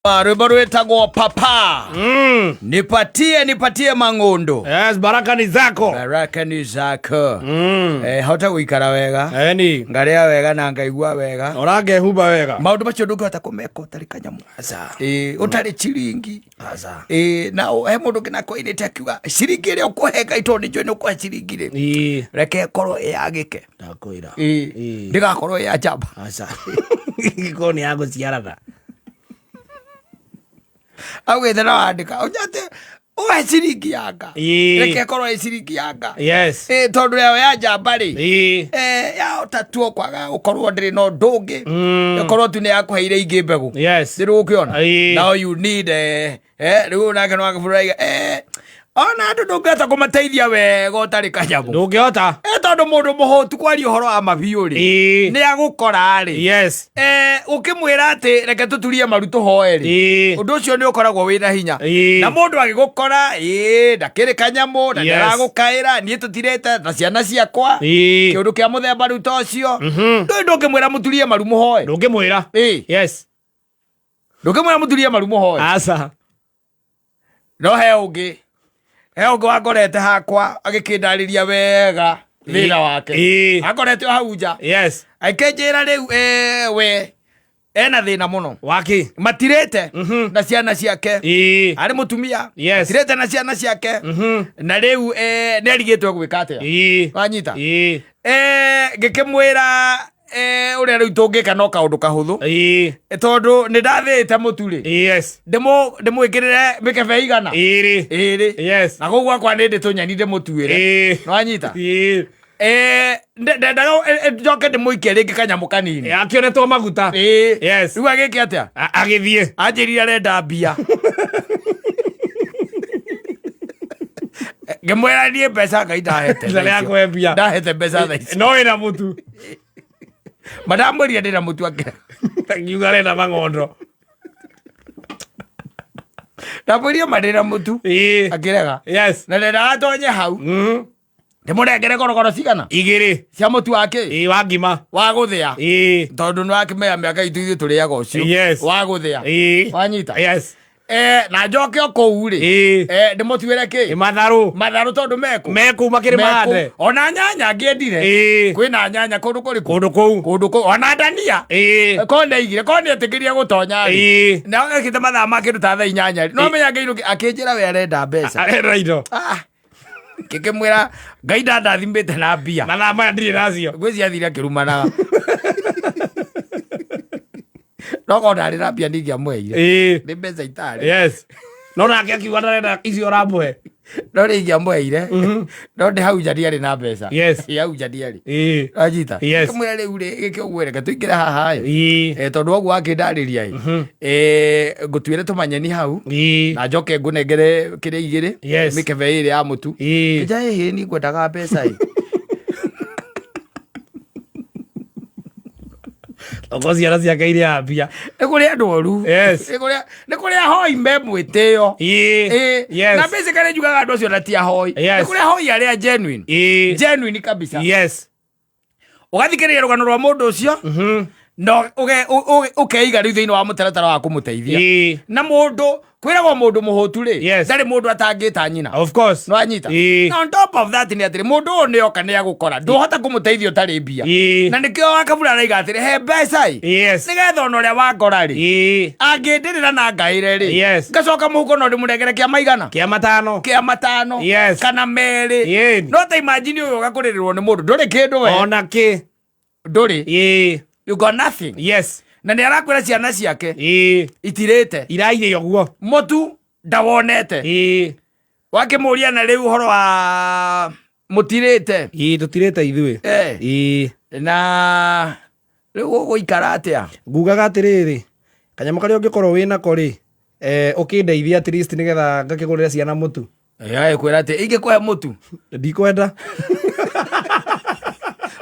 Rwimbo rwetagwo papa. Nipatie mangondo. Yes, baraka ni zako. Baraka ni zako. Hauta guikara wega. Eni. Ngaria wega na ngaigua wega. Orage huba wega. Maundu macio ndungihota kumeka utari kanyamu. Aza. Utari chiringi. Aza. Na he mundu kina koinete akiuga ciringi ire ukuhenga itondi njwe no kwa ciringi ri. Reke korwo yagike. Ndakwira. Ndigakorwo ya jamba. Aza. Giko ni yago ciarana. Awethera wandika onyate uwe ciringi yanga reke korwo ciringi yanga yes tondu leo ya jamba ri ya utatuo kwaga ukorwo ndiri no ndungi ukorwo tu ni yakuheire ingi mbegu yes ndiru ukiona now you need riu nake no akifuraiga ona andu ndungihota kumateithia wega utari kanyamu ndungihota tondu mundu muhutu kwaria uhoro wa mabiu ri ni agukora ri yes ukimwira ati reke tuturie maru tuhoe ri undu ucio ni ukoragwo wina hinya na mundu agigukora ndakiri kanyamu na ndaragukaira nie tutirete na ciana ciakwa kiundu kia muthemba riu ta ucio ndungimwira muturie maru muhoe ndungimwira yes ndungimwira muturie maru muhoe asa no he ungi wangorete hakwa agikindariria wega thina wake akorete hau nja yes aikenjira riu we ena thina muno waki matirete na ciana ciake ari mutumia matirete na ciana ciake na riu nerigitwe gwika atia wanyita ngikimwira uria riu tungika no kaundu kahuthu tondu ni ndathite muturi yes ndimwikirire mikebe igana iri yes na koguo akwa ndi tunyani ndimutuire no anyita ndendaga njoke ndimuikie ringi kanyamu kanini akionetwo maguta yes riu agiki atia agithie anjirire arenda mbia ngimwira nie mbeca ngai ndahete ndahete mbeca thaici no ina mutu madamweria ndina mutu akira ngiuga arenda mangondo ndamweria madina mutu akirega yes na ndenda atonye hau ndimurengere korokoro cigana igiri cia mutu wake wa ngima wa guthia tondu ni wakimenya miaka itu ithu turiaga ucio wa guthia wanyita yes na njoke okou ri ndimutuire ki matharu tondu meku makiri mahande ona nyanya ngiendire kwina nyanya kundu kou ona ndania konde igire konde etikirie gutonya ri na agikite mathaa makindu ta thaa inyanya ri no menya ngeiru akinjira we arenda mbeca arenda indo kikimwira ngai ndathimbite na mbia mathaa maya ndiri nacio ngwiciathire akirumanaga no ndari na mbia ningiamweire ni mbeca itari yes no nake akiuga ndarenda icio ramwe no ningiamweire no ndi hau nja ndiarĩ na mbeca hau nja ndiarĩ anyita kamwĩra rĩu rĩ gĩkĩ ũguo reke tũingĩre haha tondũ ũguo akĩndarĩria ngũtuĩre tũmanyeni hau na njoke ngũnengere kĩrĩa igĩrĩ mĩkebe ĩrĩ ya mũtu nja ĩhĩ ni ngwendaga mbeca Oko ciana ciake iria mbia nĩ kũrĩ andũ oru nĩ kũrĩ ahoi me mwĩtĩo na basically njugaga andũ acio na ti ahoi nĩ kũrĩ ahoi arĩa genuine kabisa ũgathikĩrĩria rũgano rwa mũndũ ũcio no ukeiga riu thiini wa mutaratara wa kumuteithia na mundu kwiragwo mundu muhutu ri ndari mundu atangita nyina of course no anyita on top of that ni atiri mundu ni oka ni agukora nduhota kumuteithia utari mbia na nikio akabura raiga atiri he mbeca nigetha ono ria wakora ri angindirira na ngaire ri ngacoka muhuko no ndimurengere kia maigana kia matano kana meri no ta imagine uyu gakurirwo ni mundu nduri kindu we ona ki nduri you got nothing na ni arakwira ciana ciake itirite iraire oguo mutu ndawonete wakimuria na riu horo wa mutirite tutirite ithui na riu uguikara atia ngugaga atiriri kanyamu karia ungikorwo wina ko ri ukindeithia at least nigetha ngakigurira ciana mutu kwira ati ingikuhe mutu ndikwenda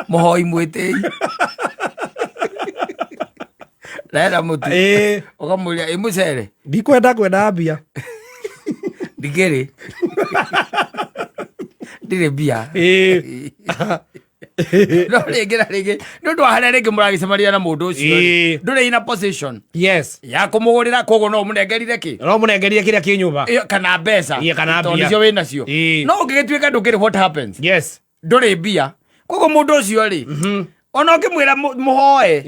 muhoi mwitei Rera mutu ukamuria imucere ndikwenda mbia ndigiri ndire mbia no rĩngĩ na rĩngĩ nĩ ũndũ wa harĩa rĩngĩ mũragĩcemania na mũndũ ũcio ndũrĩ ina position ya kũmũgũrĩra, koguo no mũnengerire kĩrĩa kĩ nyũmba kana mbeca tondũ nĩcio wĩ nacio, no ũngĩgĩtuĩka ndũkĩrĩ what happens, ndũrĩ mbia, koguo mũndũ ũcio rĩ ona ũkĩmwĩra mũhoe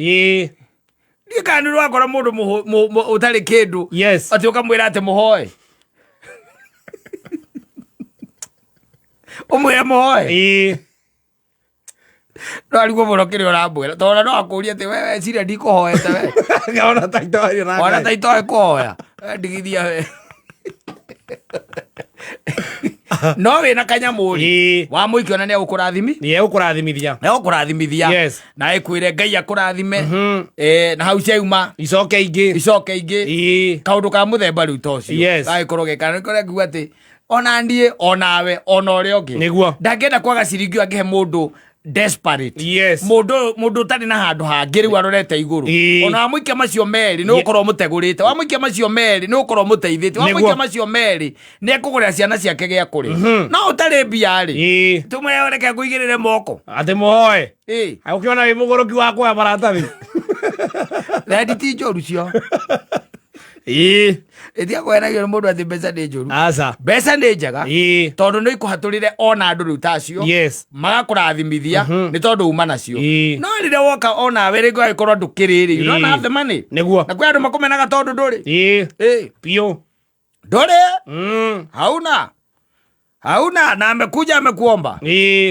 ndiĩ kana nĩ wakora mũndũ ũtarĩ kĩndũ atĩ ũkamwĩra atĩ mũhoe ũmwĩre mũhoe no arigwo mũno kĩrĩa ũrambwĩra tondũ no akũria atĩ we ciria ndikũhoete we ona ta itoĩ kũhoya ndigithia we no wĩna kanyamũri wa mũiki ona nĩegũkũrathimithia na ĩkwĩre Ngai akũrathime na hau ciauma icoke ingĩ kaũndũ ka mũthemba rĩu tocio gagĩkorwo gekana nĩkũrĩa nguga atĩ ona ndiĩ onawe ona ũrĩa ũngĩ ndangĩenda kwaga ciringi angĩhe mũndũ desperate mũndũ ũtarĩ na handũ hangĩ rĩu arorete igũrũ ona wamũikia macio merĩ nĩ ũkorwo mũtegũrĩte, wamũikia macio merĩ nĩ ũkorwo mũteithĩte, wamũikia macio merĩ nĩ ekũgũrĩra ciana ciake gĩa kũrĩa, no ũtarĩ mbia rĩ tũmũreke ngũigĩrĩre moko atĩ mũhoe ũkĩona wĩ mũgũrũki wa kuoya maratathi thendi ti njũru cio ĩtiakwenagio nĩ mũndũ atĩ mbeca nĩ njũru, mbeca nĩ njega tondũ nĩ ikũhatũrĩre ona andũ rĩu tacio magakũrathimithia nĩ tondũ uma nacio, no rĩrĩa woka onawe rĩngĩ agĩkorwo ndũkĩrĩrĩ you don't have the money na kwĩ andũ makũmenaga tondũ ndũrĩ piũ ndũrĩ hauna na amekuja amekuomba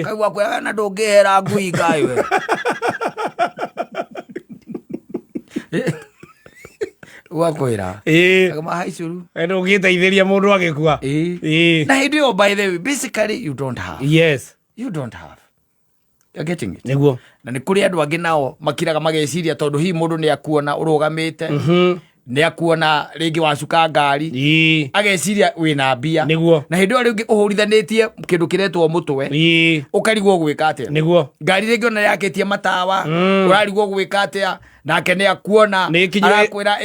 kaigua kwega na ndũngĩhera ngui Ngai we wakwĩra haicuru ũgĩteithĩria mũndũ agĩkua na hĩndĩ ĩyo by the way basically you don't have you're getting it nĩguo na nĩ kũrĩ andũ angĩ nao makiraga mageciria tondũ hihi mũndũ nĩ akuona ũrũgamĩte nĩ akuona rĩngĩ wacuka ngari ageciria wĩna mbia na hĩndĩ ĩyo rĩngĩ ũhũrithanĩtie kĩndũ kĩretwo mũtwe ũkarigwo gwĩka atĩa, ngari rĩngĩ ona yakĩtie matawa ũrarigwo gwĩka atĩa, nake nĩ akuona arakwĩra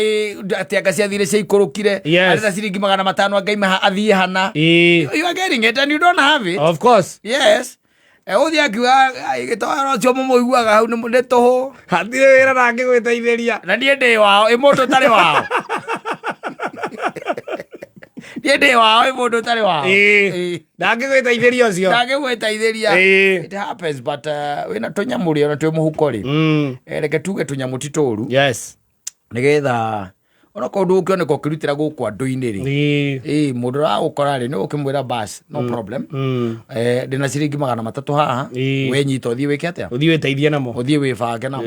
atĩ anga ciathire ciaikũrũkire areta ciringi 500 angaimaha athiĩ hana, you are getting it and you don't have it, of course ũthiĩ akiuga gĩtowero ũcio mũmũiguaga hau nĩ tũhũ hatirĩ wĩra nangĩ gwĩteithĩria na niĩ ndĩ wao mũndũ ũtarĩ wao niĩ ndĩ wao mũndũ ũtarĩ wao ndangĩgwĩteithĩria ũcio ndangĩgwĩteithĩria it happens but wĩna tũnyamũrĩ ona twĩ mũhuko rĩ reke tuge tũnyamũ ti tũũru nĩgetha ona kaũndũ ũkĩoneka ũkĩrutĩra gũkũ andũ-inĩ rĩ mũndũ ũragũkora rĩ nĩ ũkĩmwĩra bas no problem ndĩna ciringi 300 haha wenyita ũthiĩ wĩke atĩa, ũthiĩ wĩteithie namo, ũthiĩ wĩbange namo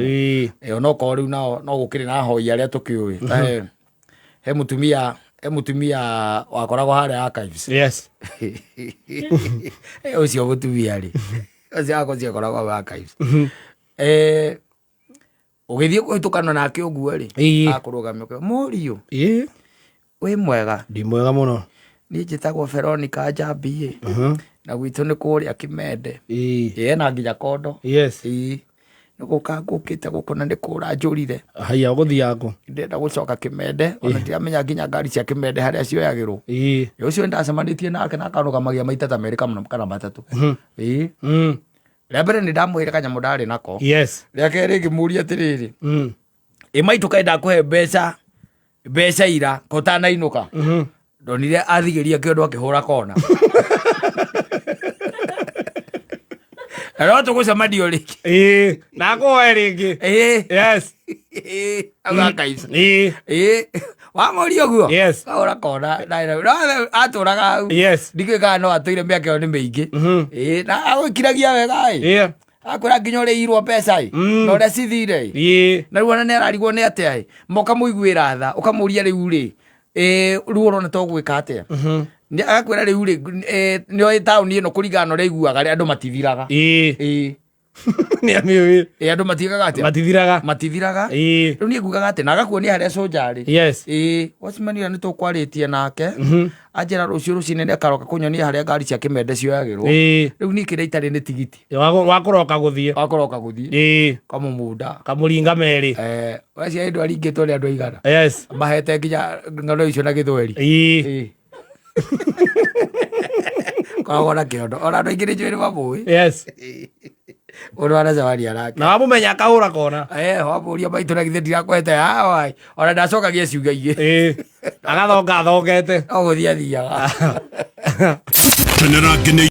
ona okorwo rĩu nao no gũkĩrĩ na ahoi arĩa tũkĩũĩ he mũtumia wakoragwo harĩa archives ũcio mũtumia rĩ ũcio akocio akoragwo archives ũgĩthiĩ kũhĩtũkana nake ũguo rĩ akũrũgamia mũriũ wĩ mwega? Ndi mwega mũno, niĩ njĩtagwo Veronica Njambi na gwitũ nĩ kũrĩa Kĩmende na nginya Kondo nĩ gũka ngũkĩte gũkũ na nĩ kũra njũrire haya ũgũthiĩ ngũ ndĩrenda gũcoka Kĩmende ona ndiramenya nginya ngari cia Kĩmende harĩa cioyagĩrwo ũcio ndacemanĩtie nake na akanũgamagia maita ta merĩ kana matatũ rĩa mbere nĩ ndamwĩre kanyamũ ndarĩ nako rĩa kerĩ ngĩmũria atĩrĩrĩ maitũ kaĩ ndakũhe mbeca ira kotanainũka ndonire athigĩria kĩondo akĩhũra kona no tũgũcemanio rĩngĩ na kũhoe rĩngĩ agakaisa wamũria ũguo kahũra kona atũraga hau ndikĩkaga no atũire mĩaka ĩyo nĩ mĩingĩ na agwĩkiragia wega akwĩra nginya ũrĩirwo mbeca na ũrĩa cithire na rĩu ona nĩ ararigwo nĩ atĩa moka mũiguĩra tha ũkamũria rĩu rĩ rĩu ũrona tũgwĩka atĩa agakwĩra rĩu rĩ nĩoĩ taũni ĩno kũringana na ũrĩa aiguaga andũ matithiraga andũ matikaga atĩa matithiraga rĩu niĩ ngugaga atĩ na agakuonia harĩa sojarĩ wacimania nĩ tũkwarĩtie nake anjĩra rũciũ rũcinĩ nĩ akaroka kũnyonia harĩa ngari cia Kĩmende cioyagĩrwo rĩu niĩ kĩrĩa itarĩ nĩ tigiti wakũroka gũthiĩ kamũmunda kamũringa merĩ wacia hĩndũ aringĩtwo nĩ andũ aigana mahete nginya ng'ano icio na Gĩthweri koragwo na kĩondo ona andũ aingĩ nĩ njũĩ nĩ mamũĩ Urwana zawadi arake. Na wamumenya akahura kona. Wamuria maitu na githe ndirakwete hawai. Ona ndacokagia ciuga ingĩ. Agathonga thongete. Ogũthiĩ athiaga.